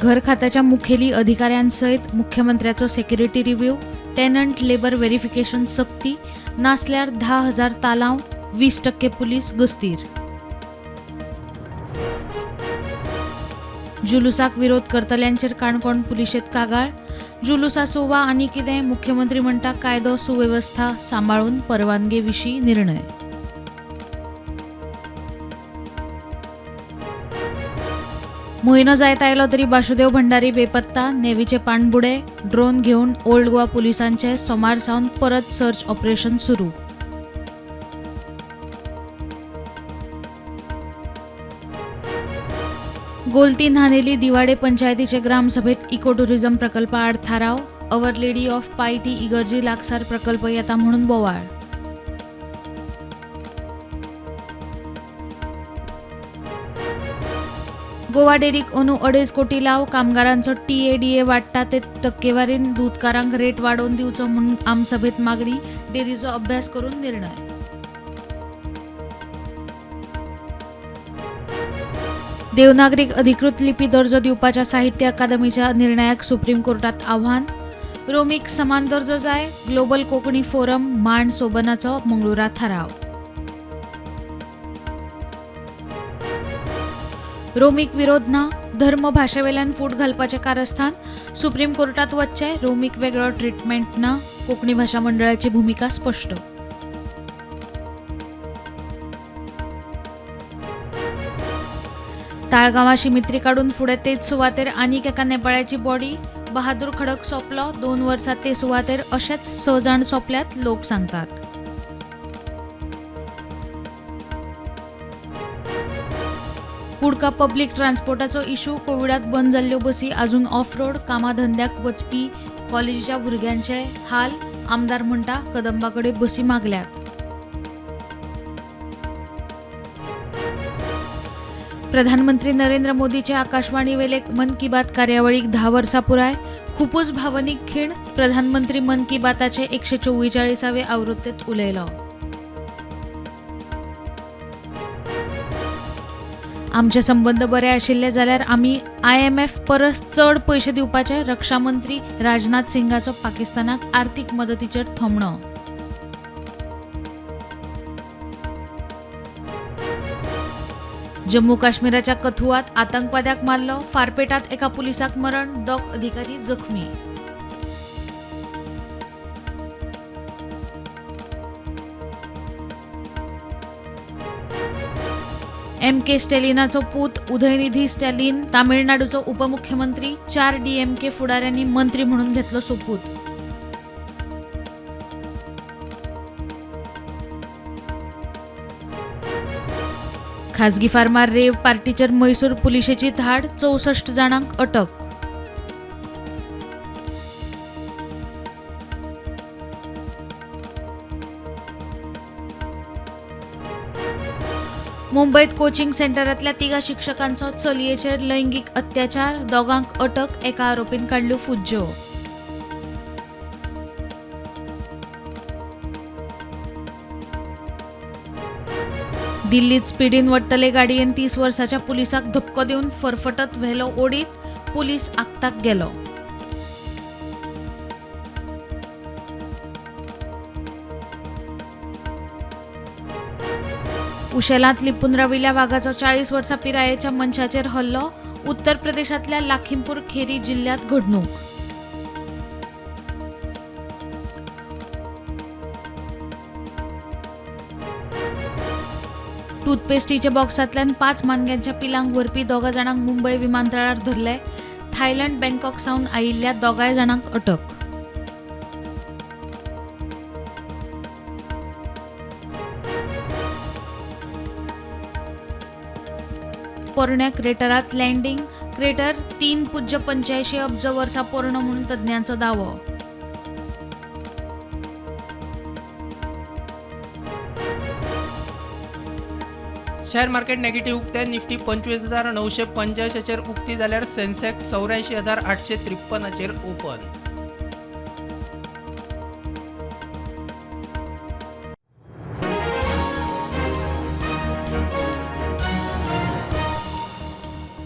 घर खात्याच्या मुखेली अधिकाऱ्यांसहित मुख्यमंत्र्याचो security review, tenant labour verification सक्ती, नासल्यार 10,000 तालांव, 20% पुलीस गस्तीर. जुलुसाक विरोध करतल्यांचेर काणकोण पुलिशेत कागाळ. जुलुसाचो वा आनी कितें, मुख्यमंत्री म्हणटा कायदो सुवेवस्था सांबाळून परवानगे विशीं निर्णय. म्हयनो जायत आयलो तरी वासुदेव भंडारी बेपत्ता. नेवीचे पाणबुडे, ड्रोन घेवन ओल्ड गोवा पुलिसांचे सोमार सावन परत सर्च ऑपरेशन सुरू. गोलती न्हाणेली दिवाडे पंचायतीचे ग्रामसभेत इको टुरिझम प्रकल्प आड थाराव. अवर लेडी ऑफ पायटी इगर्जी लागसार प्रकल्प येता म्हणून बोवाळ. गोवा डेरीक अंदू 2.5 कोटी लाव. कामगारांचो TADA वाडटा ते टक्केवारीन दूधकारांक रेट वाडोवन दिवचो म्हणून आमसभेत मागणी. डेरीचो अभ्यास करून निर्णय. देवनागरीक अधिकृत लिपी दर्जो दिवपाच्या साहित्य अकादमीच्या निर्णयाक सुप्रीम कोर्टात आव्हान. रोमीक समान दर्जो जाय. ग्लोबल कोंकणी फोरम मांड सोबनाचो मंगळुरा थाराव. रोमीक विरोध ना. धर्म भाशेवेल्यान फूट घालपाचे कारस्थान. सुप्रीम कोर्टात वच्चे. रोमीक वेगळो ट्रीटमेंट ना. कोंकणी भाषा मंडळाची भूमिका स्पष्ट. ताळगांवां शिमित्री काडून फुडें तेच सुवातेर आनीक एका नेपाळ्याची बॉडी. बहादूर खडक सोंपलो. 2 वर्सां ते सुवातेर अशेच 6 जाण सोंपल्यात, लोक सांगतात. कुडका पब्लीक ट्रान्सपोर्टाचो इशू. कोविडात बंद जाल्ल्यो बसी आजून ऑफ रोड. कामाधंद्याक वचपी कॉलेजीच्या भुरग्यांचे हाल. आमदार म्हणटा कदंबा कडेन बसी मागल्यात. प्रधानमंत्री नरेंद्र मोदीचे आकाशवाणी वेले मन की बात कार्यावळीक 10 वर्सां पुराय. खूपच भावनीक खीण. प्रधानमंत्री मन की बाताचे 144वे आवृत्तीत उलयलो. आमचे संबंध बरे आशिल्ले जाल्यार आमी IMF परस चड पयशे दिवपाचे. रक्षा मंत्री राजनाथ सिंगाचो पाकिस्तानाक आर्थीक मदतीचेर थोमणो. जम्मू काश्मीराच्या कथुआत आतंकवाद्याक मारलो. फारपेटात एका पुलिसाक मरण. 2 अधिकारी जखमी. MK स्टॅलिनाचो पूत उदयनिधी स्टॅलिन तामिळनाडूचो उपमुख्यमंत्री. 4 DMK फुडाऱ्यांनी मंत्री म्हणून घेतलो सोपूत. खाजगी फार्मार रेव पार्टीचेर मैसूर पुलिशेची धाड. 64 जाणांक अटक. मुंबईत कोचिंग सेंटरांतल्या 3 शिक्षकांचो चलयेचेर लैंगिक अत्याचार. 2 अटक. एका आरोपीन काडल्यो फुज्ज्यो. दिल्लीत स्पीडीन वट्टले गाडयेन 30 वर्साच्या पुलिसाक धपको दिवन फरफटत व्हेलो ओडीत. पुलीस आगताक गेलो. उशेलांत लिपून राविल्ल्या वाघाचो 40 वर्सां पिरायेच्या मनशाचेर हल्लो. उत्तर प्रदेशांतल्या लाखीमपूर खेरी जिल्ह्यात घडणूक. टूथपेस्टीच्या बॉक्सांतल्यान 5 मानग्यांच्या पिलांक व्हरपी 2 जाणांक मुंबय विमानतळार धरले. थायलंड बँकॉक सावन आयिल्ल्या 2 जाणांक अटक. पोरण्या क्रेटरात लँडिंग. क्रेटर 3.85 अब्ज वर्सां पोरणो म्हणून तज्ञांचो दावो. शेअर मार्केट नेगेटिव्ह उक्ते. निफ्टी 25,985 उक्ती जाल्यार सेन्सेक्स 84,853 ओपन.